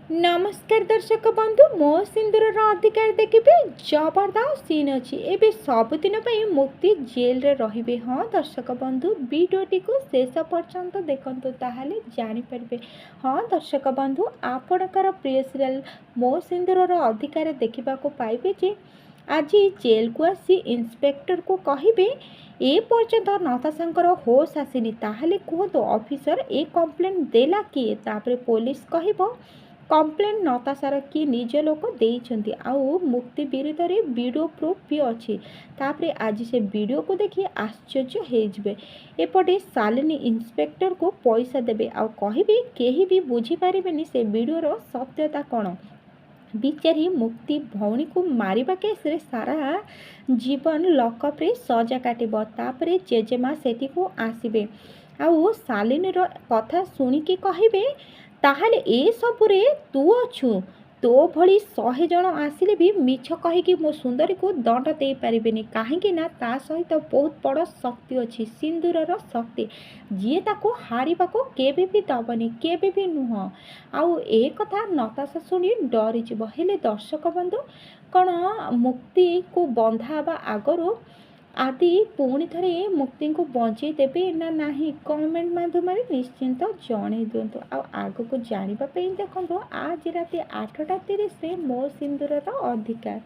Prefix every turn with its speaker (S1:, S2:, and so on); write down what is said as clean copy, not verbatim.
S1: नमस्कार दर्शक बंधु मो सिंदूर अधिकार देखिए जबरदस्त सीन अच्छी एवं सबुदिन मुक्ति जेल रे रहिबे। हाँ दर्शक बंधु वीडियोटी को शेष पर्यंत देखंतु ताहले जानि परिबे। हाँ दर्शक बंधु आपणकर प्रिय सीरियल मो सिंदूर अधिकार देखा पाइबे जे आज जेल को आसी इंस्पेक्टर को कहिबे ए पर्यंत नताशांकर होश आसीनी ताहले कहतु ऑफिसर ए कंप्लेंट देला किए। तापर पुलिस कहब कंप्लेन नताशार कि निज लोक देइछन्ति आउ मुक्ति विरुद्ध रे वीडियो प्रूफ भी अच्छी। तापरे आज से वीडियो को देखि आश्चर्य हो जिवे। एपटे शालिनी इंस्पेक्टर को पैसा देबे आउ कहिबे केही भी बुझी पारिबेनी से वीडियोर सत्यता कौन। बिचारी मुक्ति भौणी को मारिबा केस रे सारा जीवन लकअप्रे सजा काटिब। तापरे जेजेमा सेठी को आसीबे आउ शालिनीर कथा शुणिकी कहिबे ताहले ए सबुरे तू अछु। तो भली 100 जन आसिले भी मिछ कहीकि मो सुंदरी को दंड दे पारिबेनी काहेकि ना ता सहित बहुत बड़ शक्ति अच्छी सिंदूरर शक्ति जी ताको हारिबा को केबे भी दबनी केबे भी नुह। आउ ए कथा नताशा शुणी डरी जिवो। हेले दर्शक बंधु कौन मुक्ति को बंधा हवा आगरू आदि पुणी थे मुक्ति को बचे देवे ना नहीं कमेंट माध्यम निश्चिंत जन दिंतु। आग को जानापी देखो आज राति 8:30 मो सिंदूर अधिकार।